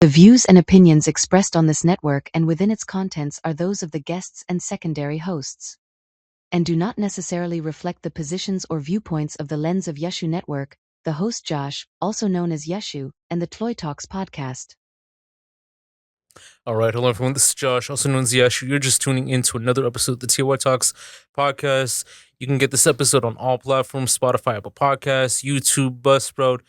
The views and opinions expressed on this network and within its contents are those of the guests and secondary hosts, and do not necessarily reflect the positions or viewpoints of the Lens of Yashu Network, the host Josh, also known as Yashu, and the TLOY Talks podcast. All right, hello everyone. This is Josh, also known as Yashu. You're just tuning in to another episode of the TLOY Talks podcast. You can get this episode on all platforms: Spotify, Apple Podcasts, YouTube, Buzzsprout,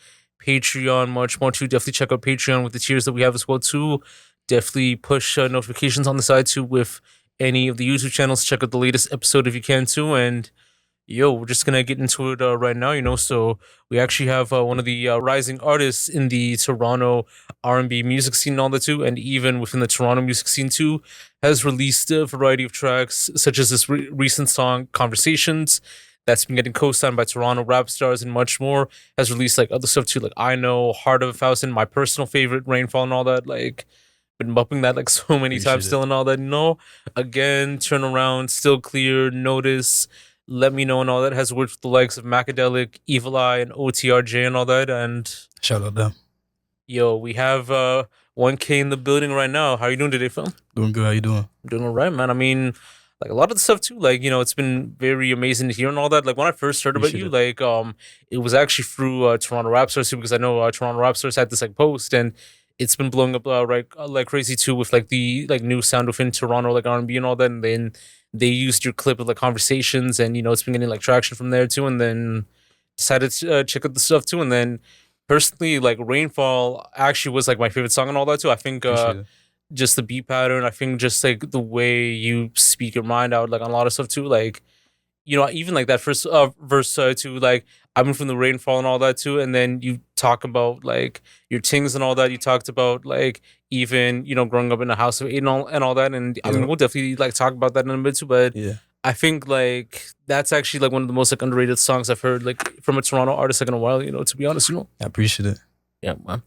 Patreon, much more too. Definitely check out Patreon with the tiers that we have as well too. Definitely push notifications on the side too with any of the YouTube channels. Check out the latest episode if you can too. And we're just gonna get into it right now. So we actually have one of the rising artists in the Toronto R&B music scene and all that too, and even within the Toronto music scene too, has released a variety of tracks, such as this recent song "Conversations" that's been getting co-signed by Toronto Rapstars and much more. Has released like other stuff too, like "I Know," "Heart of a Thousand," my personal favorite, "Rainfall," and all that. Like, been bumping that like so many times still and all that. Again, "Turn Around," "Still Clear," "Notice," "Let Me Know," and all that. Has worked with the likes of Maccadelic, Evil Eye, and OTRJae and all that. And shout out them. we have 1K in the building right now. How are you doing today, Phil? Doing good. How you doing? I'm doing all right, man. I mean, like a lot of the stuff too, like, it's been very amazing to hear and all that. Like when I first heard about you, like it was actually through Toronto Rapstars too, because I know Toronto Rapstars had this like post, and it's been blowing up like crazy too with like the like new sound within Toronto, like R&B and all that. And then they used your clip of like Conversations, and it's been getting like traction from there too. And then decided to check out the stuff too. And then personally, like Rainfall actually was like my favorite song and all that too. I think just the beat pattern, I think just like the way you speak your mind out, like on a lot of stuff too. Like, even like that first verse too, like I've been from the Rainfall and all that too. And then you talk about like your things and all that. You talked about like even, growing up in a house of eight and all that. And I mean, we'll definitely like talk about that in a bit too. But I think like that's actually like one of the most like underrated songs I've heard like from a Toronto artist like in a while, to be honest, I appreciate it. Yeah, man.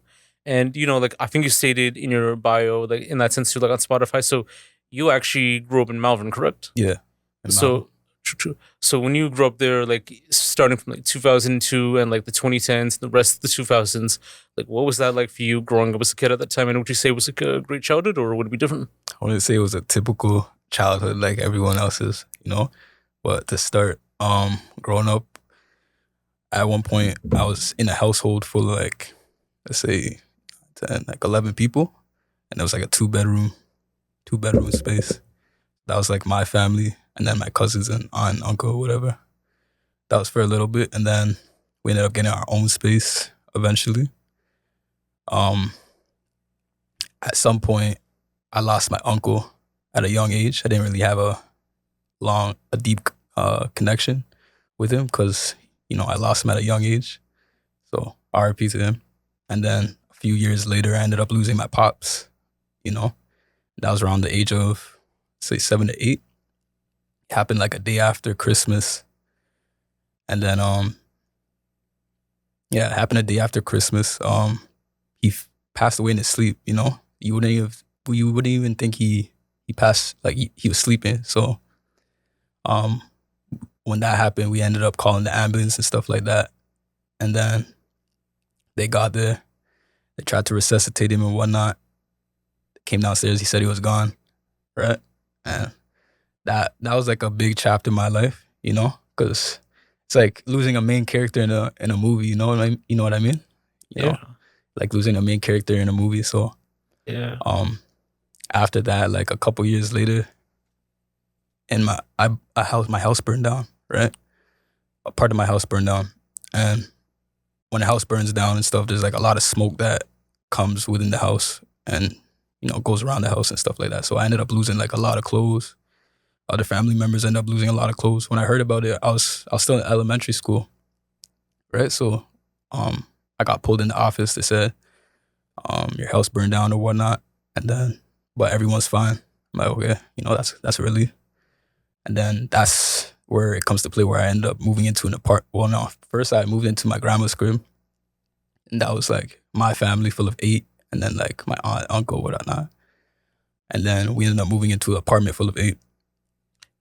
And like I think you stated in your bio, like in that sense too, like on Spotify. So you actually grew up in Malvern, correct? Yeah. So true. So when you grew up there, like starting from like 2002 and like the 2010s, the rest of the 2000s, like what was that like for you growing up as a kid at that time? And would you say it was like a great childhood, or would it be different? I wouldn't say it was a typical childhood like everyone else's, But to start, growing up, at one point I was in a household full of like, let's say 10, like 11 people, and it was like a two bedroom space. That was like my family, and then my cousins and aunt, uncle, whatever. That was for a little bit, and then we ended up getting our own space eventually. At some point, I lost my uncle at a young age. I didn't really have a deep connection with him because, I lost him at a young age. So RIP to him. And then a few years later, I ended up losing my pops, That was around the age of, say, 7 to 8. It happened like a day after Christmas. And then, it happened a day after Christmas. He passed away in his sleep, You wouldn't even think he passed, like he was sleeping. So when that happened, we ended up calling the ambulance and stuff like that. And then they got there. They tried to resuscitate him and whatnot. Came downstairs, he said he was gone, right? And that was like a big chapter in my life, because it's like losing a main character in a movie, you know what I mean? You know? Like losing a main character in a movie. So after that, like a couple years later, and my house burned down, right? A part of my house burned down. And when a house burns down and stuff, there's like a lot of smoke that comes within the house and, goes around the house and stuff like that. So I ended up losing like a lot of clothes. Other family members ended up losing a lot of clothes. When I heard about it, I was still in elementary school, right? So I got pulled in the office. They said, your house burned down or whatnot. And then, but everyone's fine. I'm like, okay, that's a relief. And then that's where it comes to play, where I ended up moving into an apartment. Well, no, first I moved into my grandma's crib. And that was like my family full of 8. And then like my aunt, uncle, whatnot. And then we ended up moving into an apartment full of 8.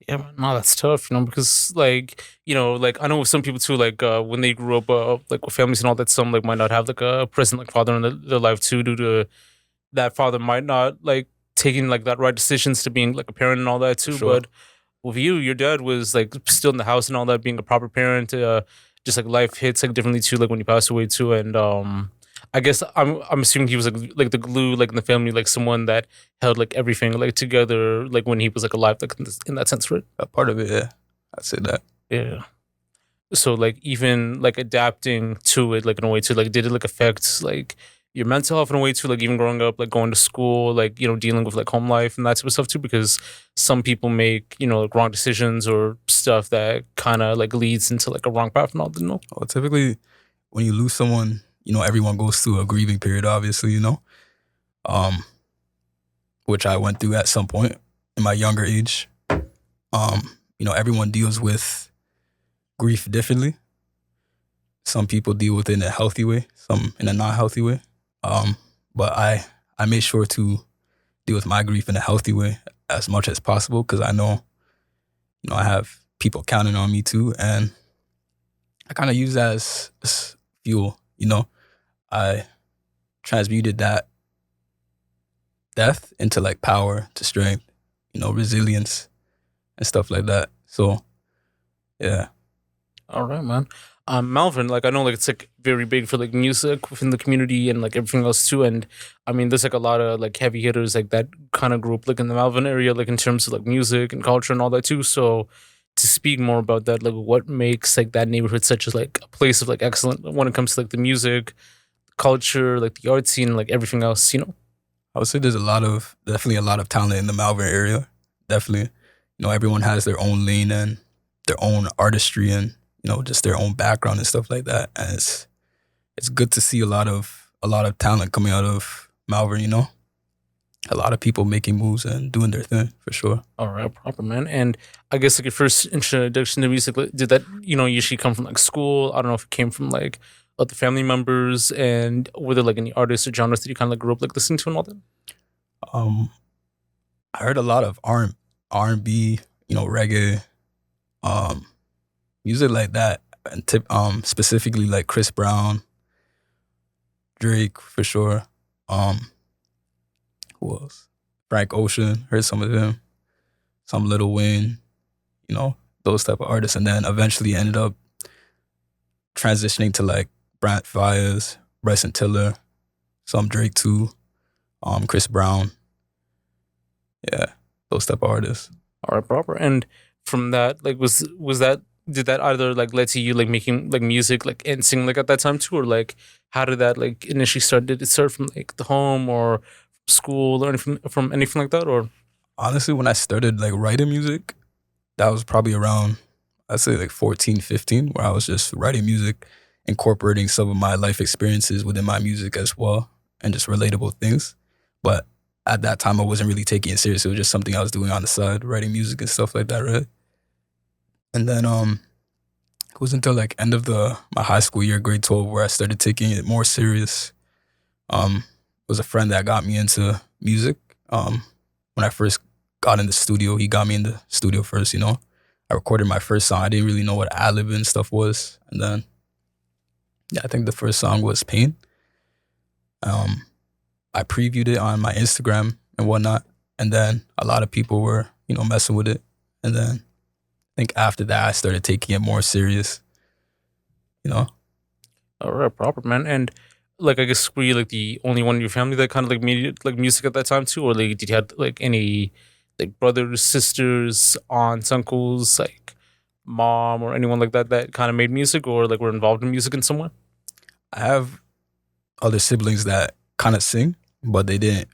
Yeah, man, no, that's tough, because like, like I know with some people too, like when they grew up like with families and all that, some like might not have like a present like father in their life too, due to that father might not like taking like that right decisions to being like a parent and all that too. Sure. But with you, your dad was like still in the house and all that, being a proper parent. Just like life hits like differently too, like when you passed away too. And I guess I'm assuming he was like the glue like in the family, like someone that held like everything like together, like when he was like alive, like in that sense, right? A part of it, yeah. I'd say that. Yeah. So like even like adapting to it like in a way too, like did it like affect like your mental health in a way too, like even growing up, like going to school, like, you know, dealing with like home life and that type of stuff too, because some people make, you know, like wrong decisions or stuff that kind of like leads into like a wrong path and all, you know? Well, typically, when you lose someone, you know, everyone goes through a grieving period, obviously, you know, which I went through at some point in my younger age. You know, everyone deals with grief differently. Some people deal with it in a healthy way, some in a not healthy way. But I made sure to deal with my grief in a healthy way as much as possible, because I know, you know, I have people counting on me too, and I kind of use that as fuel. You know, I transmuted that death into like power, to strength, you know, resilience and stuff like that. So, yeah. All right, man. Malvern, like I know like it's like very big for like music within the community and like everything else too. And I mean there's like a lot of like heavy hitters like that kind of group like in the Malvern area, like in terms of like music and culture and all that too. So to speak more about that, like what makes like that neighborhood such as like a place of like excellent when it comes to like the music, culture, like the art scene, like everything else, you know? I would say there's definitely a lot of talent in the Malvern area. Definitely. You know, everyone has their own lane and their own artistry and, you know, just their own background and stuff like that. And it's good to see a lot of talent coming out of Malvern, you know? A lot of people making moves and doing their thing, for sure. All right, proper, man. And I guess like your first introduction to music, like, did that, you know, usually come from like school? I don't know if it came from like other family members, and were there like any artists or genres that you kind of like grew up like listening to and all that? I heard a lot of R&B, you know, reggae, music like that, and specifically like Chris Brown, Drake for sure. Who else? Frank Ocean, heard some of him, some Lil Wayne, you know, those type of artists, and then eventually ended up transitioning to like Brant Fires, Bryson Tiller, some Drake too, Chris Brown. Yeah, those type of artists. All right, proper. And from that, like, was that, did that either like led to you like making like music like and singing like at that time too, or like how did that like initially start? Did it start from like the home or school or anything, from anything like that? Or Honestly, when I started like writing music, that was probably around, I'd say like 14, 15, where I was just writing music, incorporating some of my life experiences within my music as well, and just relatable things. But at that time, I wasn't really taking it serious. It was just something I was doing on the side, writing music and stuff like that, right? And then it was until like end of my high school year, grade 12, where I started taking it more serious. It was a friend that got me into music. When I first got in the studio, he got me in the studio first, you know. I recorded my first song. I didn't really know what ad-lib and stuff was. And then, yeah, I think the first song was Pain. I previewed it on my Instagram and whatnot. And then a lot of people were, you know, messing with it. And then I think after that, I started taking it more serious, you know. all right, proper, man. And like I guess were you like the only one in your family that kind of like made like music at that time too, or like did you have like any like brothers, sisters, aunts, uncles, like mom or anyone like that that kind of made music or like were involved in music in some way? I have other siblings that kind of sing, but they didn't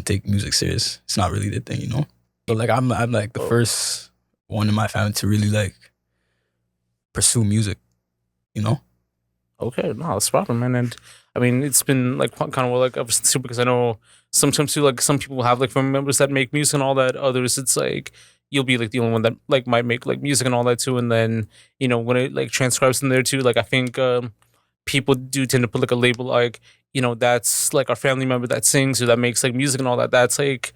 take music serious. It's not really the thing, you know. So like I'm like the first one in my family to really like pursue music, you know. Okay, no, that's proper, man. And I mean, it's been like kind of like ever since too, because I know sometimes too, like some people have like family members that make music and all that. Others, it's like you'll be like the only one that like might make like music and all that too. And then you know when it like transcribes in there too, like I think people do tend to put like a label like, you know, that's like our family member that sings or that makes like music and all that. That's like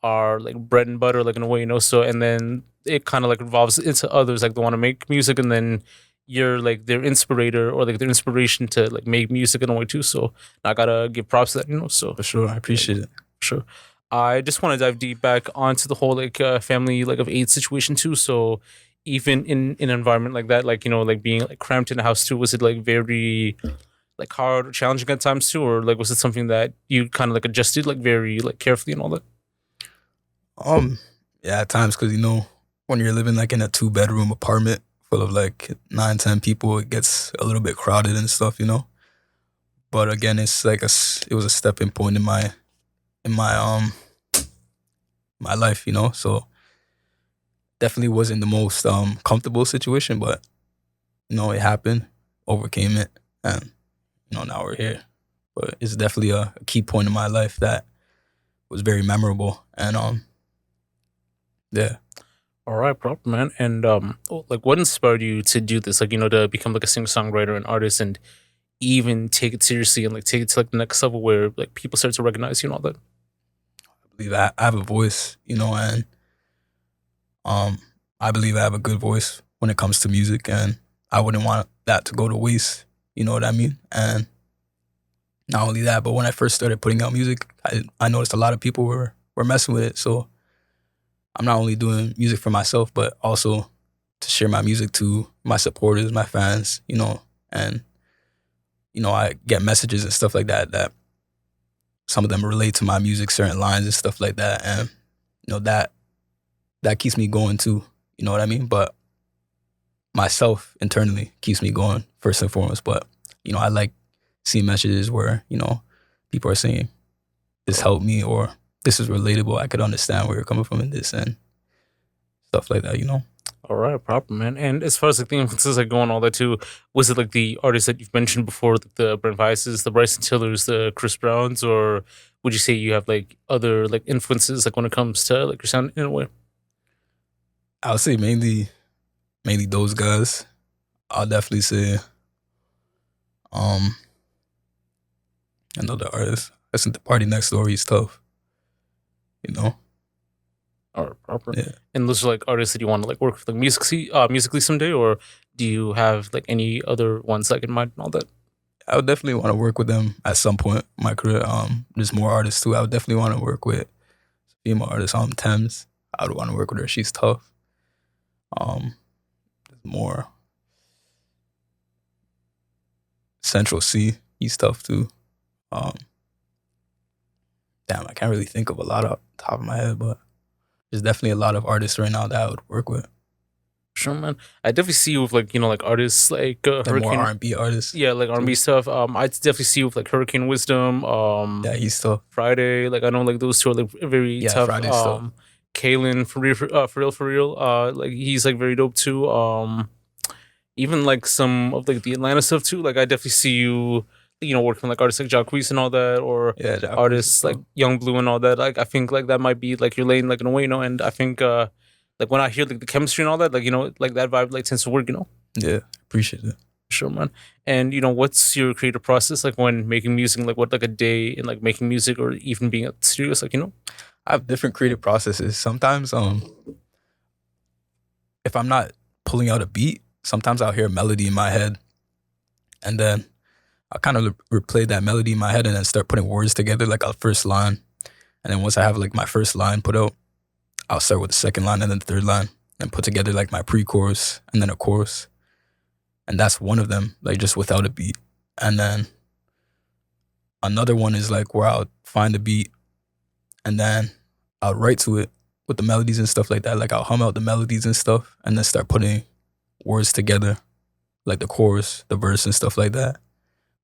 our like bread and butter, like in a way, you know. So and then it kind of like revolves into others like they want to make music, and then you're like their inspirator or like their inspiration to like make music in a way too. So I gotta give props to that, you know. So For sure, I appreciate it. sure. I just want to dive deep back onto the whole like family like of eight situation too. So even in an environment like that, like, you know, like being like cramped in a house too, was it like very like hard or challenging at times too, or like was it something that you kind of like adjusted like very like carefully and all that? Yeah, at times, because, you know, when you're living like in a 2-bedroom apartment full of like 9-10 people, it gets a little bit crowded and stuff, you know. But again, it's like it was a stepping point in my my life, you know. So definitely wasn't the most comfortable situation, but, you know, it happened, overcame it, and, you know, now we're here. But it's definitely a key point in my life that was very memorable, and yeah. All right, proper man. And like what inspired you to do this? Like, you know, to become like a singer-songwriter and artist and even take it seriously and like take it to like the next level where like people start to recognize you and all that? I believe I have a voice, you know, and I believe I have a good voice when it comes to music, and I wouldn't want that to go to waste, you know what I mean? And not only that, but when I first started putting out music, I noticed a lot of people were messing with it. So I'm not only doing music for myself, but also to share my music to my supporters, my fans, you know. And, you know, I get messages and stuff like that that some of them relate to my music, certain lines and stuff like that. And, you know, that keeps me going too, you know what I mean? But myself internally keeps me going first and foremost. But, you know, I like seeing messages where, you know, people are saying this helped me, or this is relatable, I could understand where you're coming from in this, and stuff like that, you know. All right, proper man. And as far as like the influences like going all that too, was it like the artists that you've mentioned before, like the Brent Vices, the Bryson Tillers, the Chris Browns, or would you say you have like other like influences like when it comes to like your sound in a way? I would say mainly those guys. I'll definitely say another artist. Listen to Party Next Door, he's tough, you know. All right, proper. Yeah. And those are like artists that you want to like work with like musically someday, or do you have like any other ones like in mind and all that? I would definitely want to work with them at some point in my career. There's more artists too. I would definitely want to work with female artist, Thames. I would want to work with her. She's tough. There's more. Central C, he's tough too. Damn, I can't really think of a lot off the top of my head, but there's definitely a lot of artists right now that I would work with. Sure, man. I definitely see you with like, you know, like artists like They're more Hurricane. R&B artists. Yeah, like R&B stuff. I definitely see you with like Hurricane Wisdom. Yeah, he's tough. Friday. Like I know like those two are like very Yeah, tough. Friday's tough. Kalen for real. Like he's like very dope too. Even like some of like the Atlanta stuff too. Like I definitely see you, you know, working with like artists like Jacquees and all that, or Yeah, Jacquees artists is like tough. Young Blue and all that. Like I think like that might be like your lane, like in a way, you know. And I think like when I hear like the chemistry and all that, like, you know, like that vibe like tends to work, you know. Yeah, appreciate it. Sure, man. And you know, what's your creative process like when making music? Like what like a day in like making music or even being at the studios, like, you know? I have different creative processes. Sometimes, if I'm not pulling out a beat, sometimes I'll hear a melody in my head, and then I'll kind of replay that melody in my head and then start putting words together, like a first line. And then once I have like my first line put out, I'll start with the second line and then the third line and put together like my pre-chorus and then a chorus. And that's one of them, like just without a beat. And then another one is like where I'll find a beat and then I'll write to it with the melodies and stuff like that. Like I'll hum out the melodies and stuff and then start putting words together, like the chorus, the verse and stuff like that.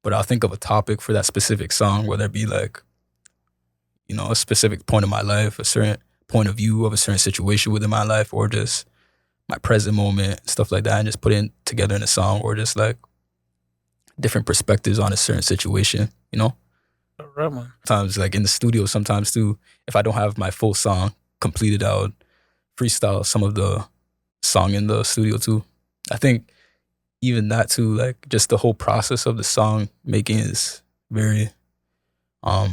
But I'll think of a topic for that specific song, whether it be like, you know, a specific point of my life, a certain point of view of a certain situation within my life, or just my present moment, stuff like that, and just put it together in a song, or just like different perspectives on a certain situation, you know? All right, man. Sometimes like in the studio, sometimes too, if I don't have my full song completed, I would freestyle some of the song in the studio too. I think even that too, like just the whole process of the song making is very, I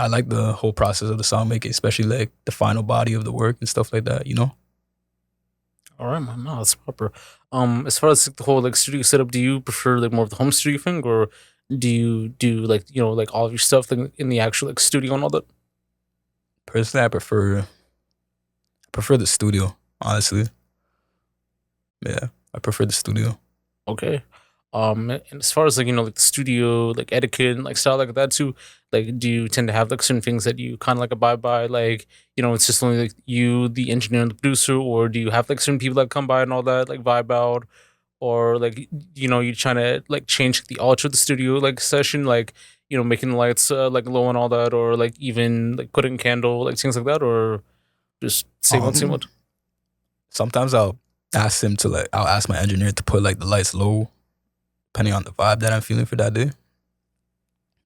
like the whole process of the song making, especially like the final body of the work and stuff like that, you know? All right, man. No, that's proper. As far as like, the whole like studio setup, do you prefer like more of the home studio thing, or do you do like like all of your stuff like, in the actual like studio and all that? Personally, I prefer the studio, honestly. Yeah, I prefer the studio. Okay. And as far as like like the studio like etiquette and like style like that too, like do you tend to have like certain things that you kind of like abide by, like it's just only like you, the engineer, and the producer, or do you have like certain people that come by and all that like vibe out, or like you trying to like change the alter of the studio like session, like making the lights like low and all that, or like even like putting a candle like things like that, or just same old same Um, old. Sometimes I'll ask my engineer to put like the lights low, depending on the vibe that I'm feeling for that day.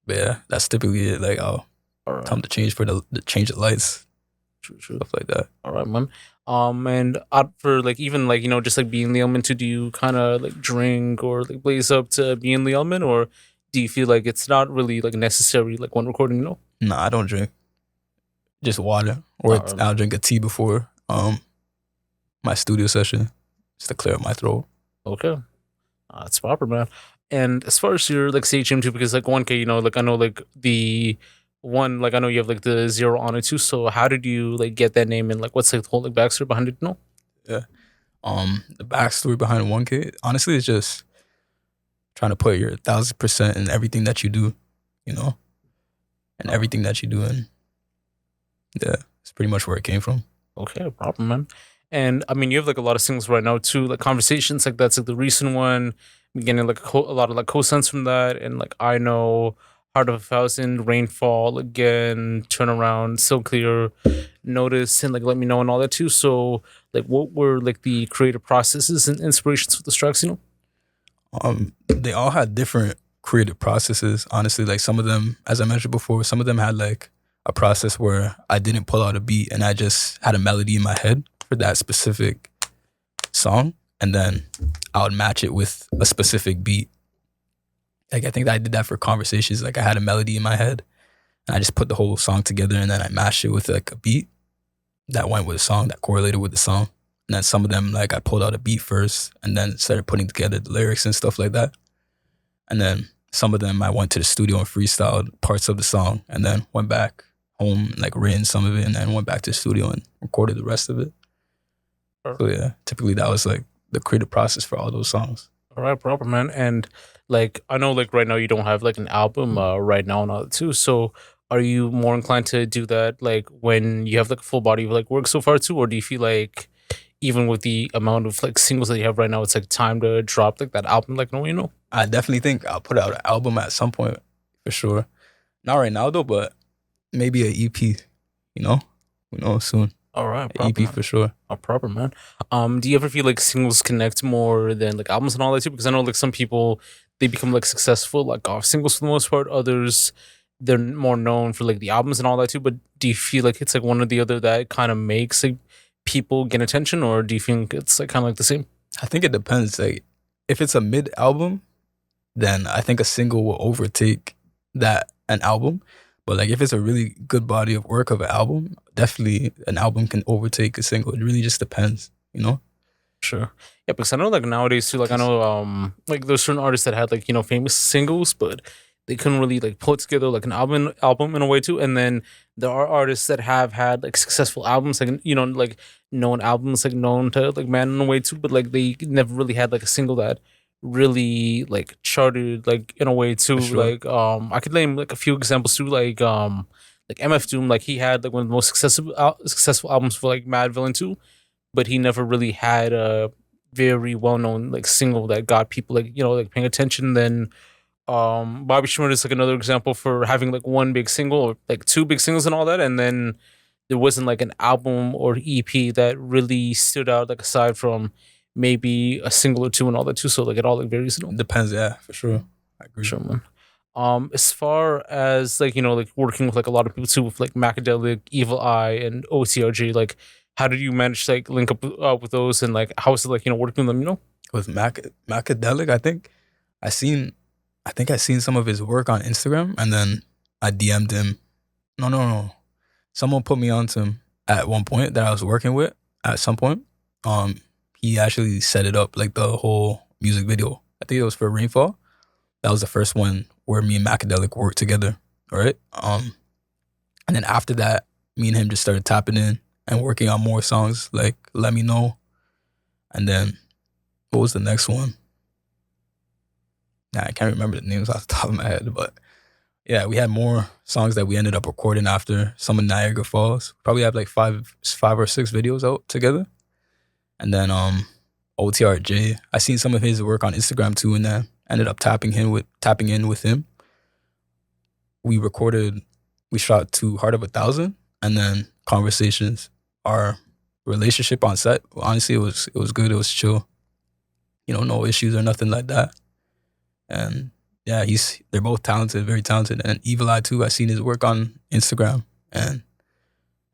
But yeah, that's typically it. Like I'll All right. tell him to change for the change the lights, True, true. stuff like that. All right, man. And out for like even like just like being the element too, do you kind of like drink or like blaze up to be in the element, or do you feel like it's not really like necessary like when recording? Nah, I don't drink. Just water, or All right, I'll man. drink a tea before my studio session, just to clear up my throat. Okay, that's proper, man. And as far as your like stage gym too, because like 1K, like I know like the one like I know you have like the zero on it too. So how did you like get that name, and like what's like the whole like backstory behind it? No. Yeah. The backstory behind 1K, honestly, is just trying to put your 1,000% in everything that you do, you know, and everything that you do, and yeah, it's pretty much where it came from. Okay, no problem, man. And I mean, you have like a lot of singles right now too, like conversations, like that's like the recent one. I'm getting like a lot of like co-signs from that, and like I know, Heart of a Thousand, Rainfall, again, Turnaround, So Clear, Notice, and like Let Me Know, and all that too. So, like, what were like the creative processes and inspirations for the tracks? They all had different creative processes. Honestly, like some of them, as I mentioned before, some of them had like a process where I didn't pull out a beat and I just had a melody in my head for that specific song, and then I would match it with a specific beat. Like I think that I did that for Conversations. Like I had a melody in my head and I just put the whole song together, and then I mashed it with like a beat that went with the song, that correlated with the song. And then some of them, like I pulled out a beat first and then started putting together the lyrics and stuff like that. And then some of them I went to the studio and freestyled parts of the song, and then went back home and like written some of it, and then went back to the studio and recorded the rest of it. So yeah, typically that was like the creative process for all those songs. All right, proper, man. And like I know like right now you don't have like an album right now and all that too. So are you more inclined to do that like when you have like a full body of like work so far too, or do you feel like even with the amount of like singles that you have right now, it's like time to drop like that album? Like no. I definitely think I'll put out an album at some point for sure. Not right now though, but maybe an EP, you know? We know soon. All right, An proper, EP man. for sure. Proper, man. Do you ever feel like singles connect more than like albums and all that too? Because I know like some people they become like successful like off singles for the most part. Others they're more known for like the albums and all that too. But do you feel like it's like one or the other that kind of makes like people get attention, or do you think it's like kind of like the same? I think it depends. Like if it's a mid album, then I think a single will overtake an album. But like if it's a really good body of work of an album, definitely an album can overtake a single. It really just depends, you know? Sure. Yeah, because I know like nowadays too, like I know like there's certain artists that had like, famous singles, but they couldn't really like put together like an album in a way too. And then there are artists that have had like successful albums, like like known albums, like known to like man in a way too, but like they never really had like a single that really like charted like in a way too. For sure. Like I could name like a few examples too, like MF Doom, like he had like one of the most successful albums for like Mad Villain 2, but he never really had a very well known like single that got people like like paying attention. Then Bobby Schmurda is like another example for having like one big single or like two big singles and all that, and then there wasn't like an album or EP that really stood out like aside from maybe a single or two and all that too. So like it all like varies. Depends, yeah, for sure. I agree. Sure, man. As far as like like working with like a lot of people too, with like Maccadelic, Evil Eye, and OTRJ, like how did you manage to like link up with those, and like how was it like working with them? With Maccadelic, I think I seen some of his work on Instagram, and then I DM'd him. No. Someone put me on to him at one point that I was working with at some point. he actually set it up, like the whole music video. I think it was for Rainfall. That was the first one where me and Maccadelic worked together, right? And then after that, me and him just started tapping in and working on more songs, like Let Me Know. And then, what was the next one? Nah, I can't remember the names off the top of my head, but yeah, we had more songs that we ended up recording after. Some in Niagara Falls. Probably have like five or six videos out together. And then OTRJae, I seen some of his work on Instagram too, and then ended up tapping in with him. We shot to Heart of 1,000, and then Conversations. Our relationship on set, honestly, it was good. It was chill. No issues or nothing like that. And yeah, they're both talented, very talented. And Evil Eye too, I seen his work on Instagram and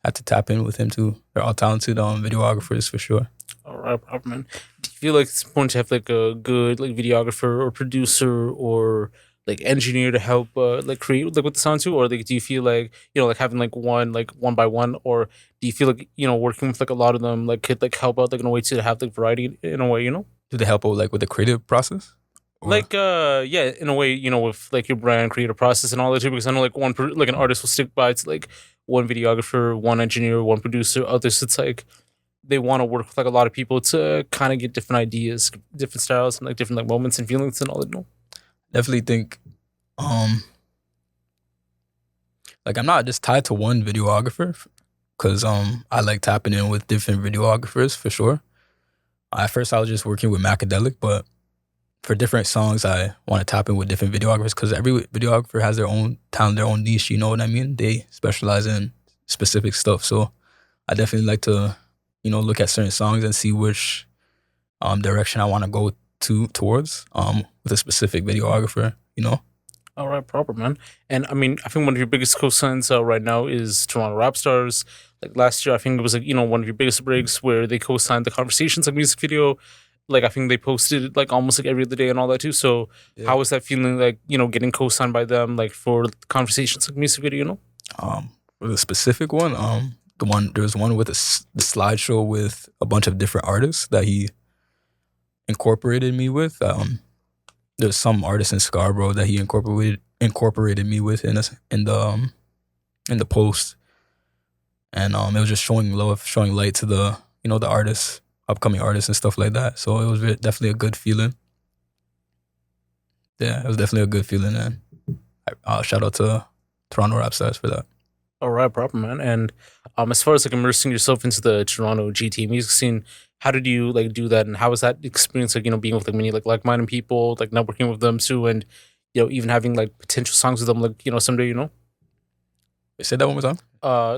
had to tap in with him too. They're all talented videographers for sure. All right, proper man. Do you feel like it's important to have like a good like videographer or producer or like engineer to help like create like with the sound too, or like do you feel like like having like one by one, or do you feel like working with like a lot of them like could like help out like in a way to have like variety in a way? Do they help out like with the creative process? Or? Like yeah, in a way with like your brand creative process and all that too, because I know like like an artist will stick by to like one videographer, one engineer, one producer. Others it's like they want to work with like a lot of people to kind of get different ideas, different styles, and like different like moments and feelings and all that. Definitely think like I'm not just tied to one videographer, because I like tapping in with different videographers for sure. At first I was just working with Maccadelic, but for different songs I want to tap in with different videographers, because every videographer has their own talent, their own niche, you know what I mean? They specialize in specific stuff. So I definitely like to look at certain songs and see which direction I want to go towards with a specific videographer, All right, proper man. And I mean, I think one of your biggest co-signs right now is Toronto Rapstars. Like last year, I think it was like one of your biggest breaks where they co-signed the Conversations like music video. Like I think they posted it like almost like every other day and all that too. So yeah. How was that feeling like getting co-signed by them like for the Conversations like music video? For the specific one, there was one with the slideshow with a bunch of different artists that he incorporated me with. There's some artists in Scarborough that he incorporated me with in the post, and it was just showing love, showing light to the the artists, upcoming artists and stuff like that. So it was definitely a good feeling. Yeah, it was definitely a good feeling, and shout out to Toronto Rapstars for that. All right, proper man. And as far as like immersing yourself into the Toronto GTA music scene, how did you like do that, and how was that experience like being with like many like-minded people, like networking with them too, and even having like potential songs with them like someday? Say that one more time.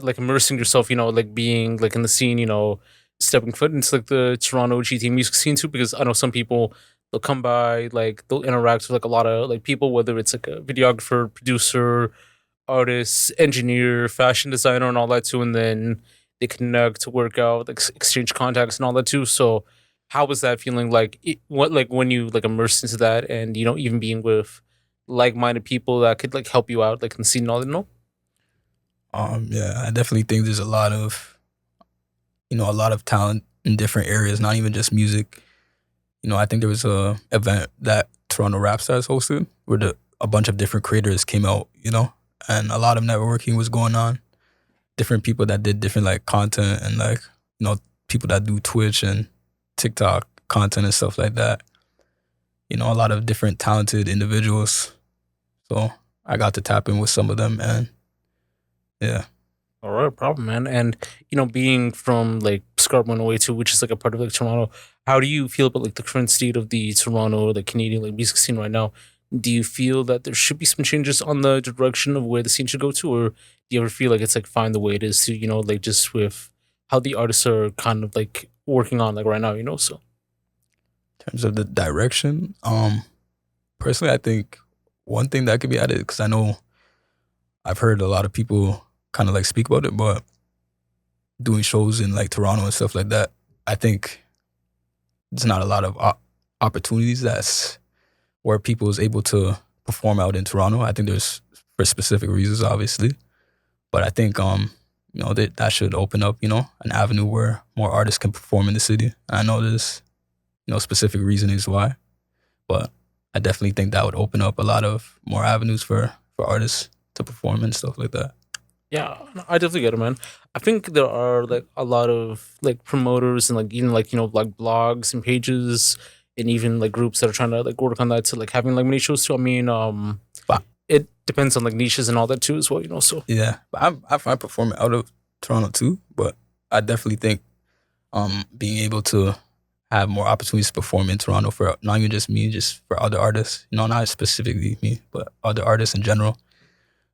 Like immersing yourself, like being like in the scene, stepping foot into like the Toronto GTA music scene too, because I know some people they'll come by, like they'll interact with like a lot of like people, whether it's like a videographer, producer, artist, engineer, fashion designer, and all that too, and then they connect, work out, like exchange contacts and all that too. So, how was that feeling? Like, when you like immersed into that, and even being with like-minded people that could like help you out, like in the scene and all that. Yeah, I definitely think there's a lot of talent in different areas, not even just music. I think there was a event that Toronto Rapstars hosted where a bunch of different creators came out, and a lot of networking was going on. Different people that did different like content, and like people that do Twitch and TikTok content and stuff like that. A lot of different talented individuals. So I got to tap in with some of them, and yeah. All right, problem, man. And being from like Scarborough away too, which is like a part of like Toronto, how do you feel about like the current state of the Toronto, the Canadian like music scene right now? Do you feel that there should be some changes on the direction of where the scene should go to, or do you ever feel like it's like fine the way it is to, like just with how the artists are kind of like working on like right now, so? In terms of the direction, personally, I think one thing that could be added, because I know I've heard a lot of people kind of like speak about it, but doing shows in like Toronto and stuff like that, I think there's not a lot of opportunities that's where people is able to perform out in Toronto. I think there's for specific reasons, obviously, but I think that should open up, an avenue where more artists can perform in the city. And I know there's, specific reasons why, but I definitely think that would open up a lot of more avenues for artists to perform and stuff like that. Yeah, I definitely get it, man. I think there are like a lot of like promoters and like even like like blogs and pages and even like groups that are trying to like work on that to like having like mini shows too. I mean, But it depends on like niches and all that too as well, So yeah, but I find performing out of Toronto too, but I definitely think being able to have more opportunities to perform in Toronto for not even just me, just for other artists, not specifically me, but other artists in general.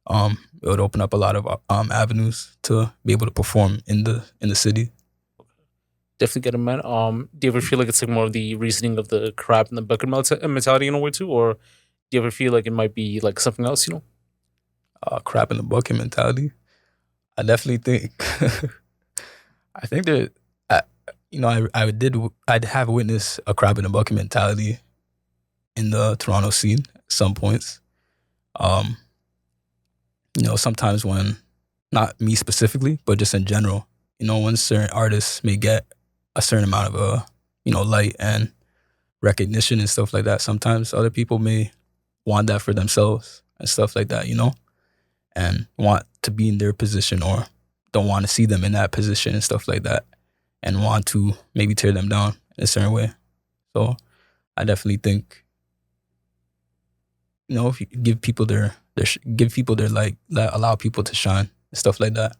It would open up a lot of avenues to be able to perform in the city. definitely get it, man. Do you ever feel like it's like more of the reasoning of the crab and the bucket mentality in a way too, or do you ever feel like it might be like something else? Crap in the bucket mentality. I definitely think. I think that I have witnessed a crab in the bucket mentality in the Toronto scene at some points. Sometimes when, not me specifically, but just in general, when certain artists may get a certain amount of light and recognition and stuff like that, sometimes other people may want that for themselves and stuff like that, and want to be in their position or don't want to see them in that position and stuff like that, and want to maybe tear them down in a certain way. So I definitely think, if you give people their light, allow people to shine and stuff like that.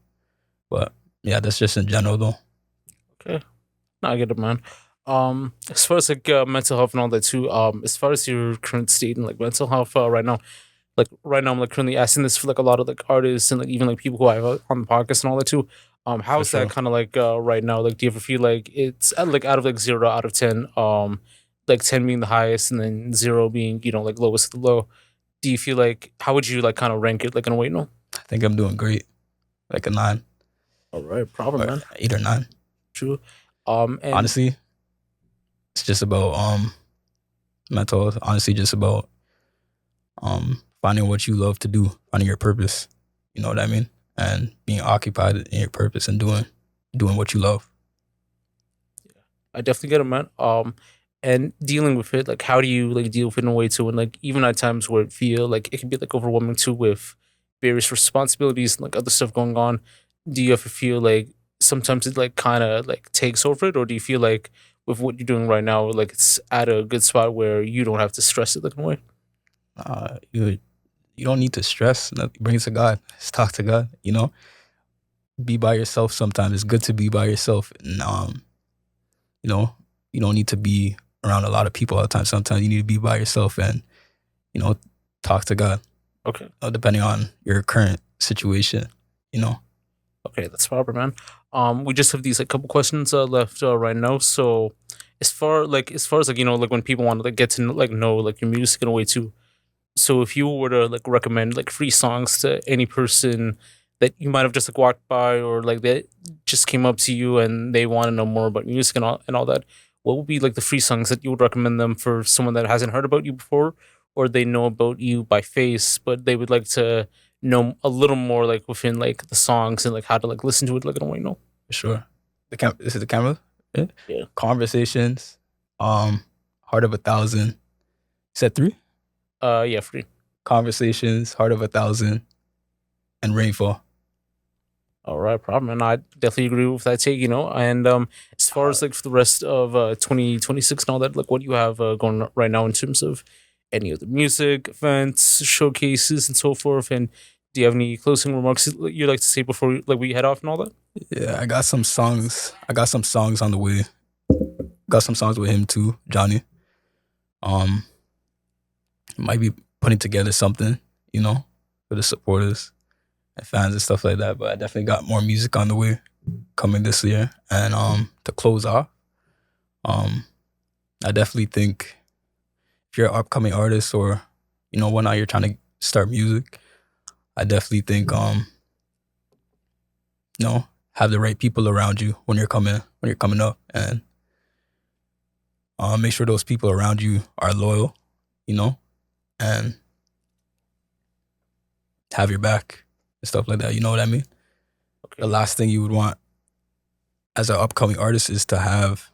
But yeah, that's just in general though. Okay, no, I get it, man. As far as like mental health and all that too. As far as your current state and like mental health right now, I'm like currently asking this for like a lot of like artists and like even like people who I have on the podcast and all that too. How's For that sure. kind of like right now? Like, do you ever feel like it's like out of like 0 out of 10, like 10 being the highest and then 0 being like lowest of the low? Do you feel like how would you like kind of rank it like in a way? No. I think I'm doing great, like a 9 All right, problem, or man. 8 or 9. True. And Honestly, it's just about mental health. Honestly, just about finding what you love to do, finding your purpose. You know what I mean? And being occupied in your purpose and doing what you love. I definitely get it, man. And dealing with it, like, how do you like deal with it in a way too? And like, even at times where it feel like it can be like overwhelming too with various responsibilities and like other stuff going on. Do you ever feel like sometimes it like kind of like takes over it, or do you feel like with what you're doing right now, like it's at a good spot where you don't have to stress it like in a way? You don't need to stress. Bring it to God. Just talk to God. Be by yourself. Sometimes it's good to be by yourself, and you don't need to be around a lot of people all the time. Sometimes you need to be by yourself and talk to God. Okay. Depending on your current situation. Okay, that's proper, man. We just have these like couple questions left right now. So, as far as like like when people want to like get to like know like your music in a way too. So, if you were to like recommend like free songs to any person that you might have just like walked by or like that just came up to you and they want to know more about music and all that, what would be like the free songs that you would recommend them for someone that hasn't heard about you before, or they know about you by face but they would like to know a little more like within like the songs and like how to like listen to it like in a way? No. For sure. This is the camera? Yeah. Yeah. Conversations, Heart of 1,000. You said 3? Yeah, free. Conversations, Heart of 1,000, and Rainfall. All right, problem. And I definitely agree with that take, And as far as like for the rest of 2026 and all that, like what do you have going on right now in terms of any of the music, events, showcases, and so forth? And do you have any closing remarks you'd like to say before like we head off and all that? Yeah, I got some songs. I got some songs on the way. Got some songs with him too, Johnny. Might be putting together something, for the supporters and fans and stuff like that. But I definitely got more music on the way coming this year. And to close off, I definitely think if you're an upcoming artist or, whatnot, you're trying to start music, I definitely think have the right people around you when you're coming up, and make sure those people around you are loyal, and have your back and stuff like that. You know what I mean? Okay. the last thing you would want as an upcoming artist is to have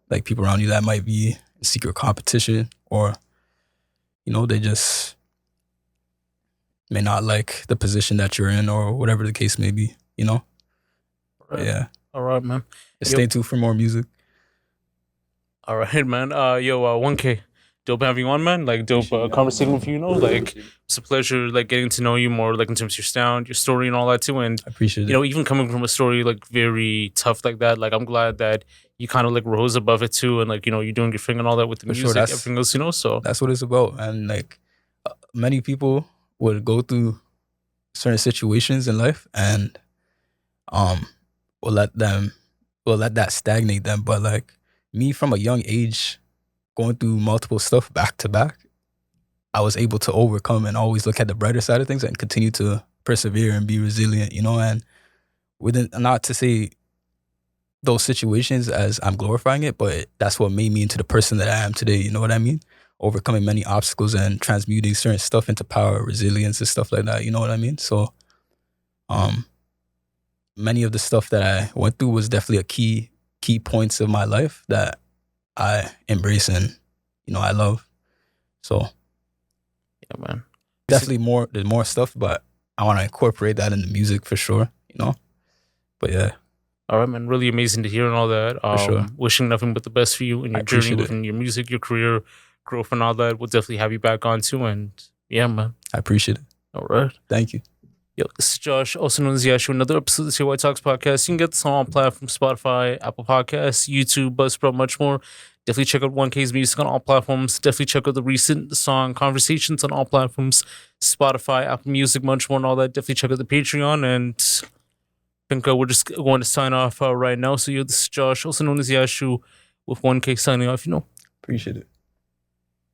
like people around you that might be in secret competition, or they just may not like the position that you're in, or whatever the case may be. Right. Yeah. All right, man. Stay tuned for more music. All right, man. 1K. Dope having you on, man. Like, dope conversation with you, Like, it's a pleasure, like, getting to know you more, like, in terms of your sound, your story, and all that, too. And, I appreciate it. Even coming from a story, like, very tough like that, like, I'm glad that you kind of, like, rose above it, too. And, like, you're doing your thing and all that with the music, everything else, So that's what it's about. And, like, many people would go through certain situations in life and will let that stagnate them. But, like, me from a young age, going through multiple stuff back to back, I was able to overcome and always look at the brighter side of things and continue to persevere and be resilient, and not to say those situations as I'm glorifying it, but that's what made me into the person that I am today. You know what I mean? Overcoming many obstacles and transmuting certain stuff into power, resilience, and stuff like that. You know what I mean? So, many of the stuff that I went through was definitely a key points of my life that I embrace and, I love. So, yeah, man. Definitely there's more stuff, but I want to incorporate that in the music for sure, But yeah. All right, man. Really amazing to hear and all that. For sure. Wishing nothing but the best for you in your journey within your music, your career, growth, and all that. We'll definitely have you back on too. And yeah, man. I appreciate it. All right. Thank you. Yo, this is Josh, also known as Yashu. Another episode of the TLOY Talks podcast. You can get this on all platforms: Spotify, Apple Podcasts, YouTube, Buzzsprout, much more. Definitely check out 1K's music on all platforms. Definitely check out the recent song Conversations on all platforms: Spotify, Apple Music, much more, and all that. Definitely check out the Patreon. And I think we're just going to sign off right now. So, this is Josh, also known as Yashu, with 1K signing off. Appreciate it.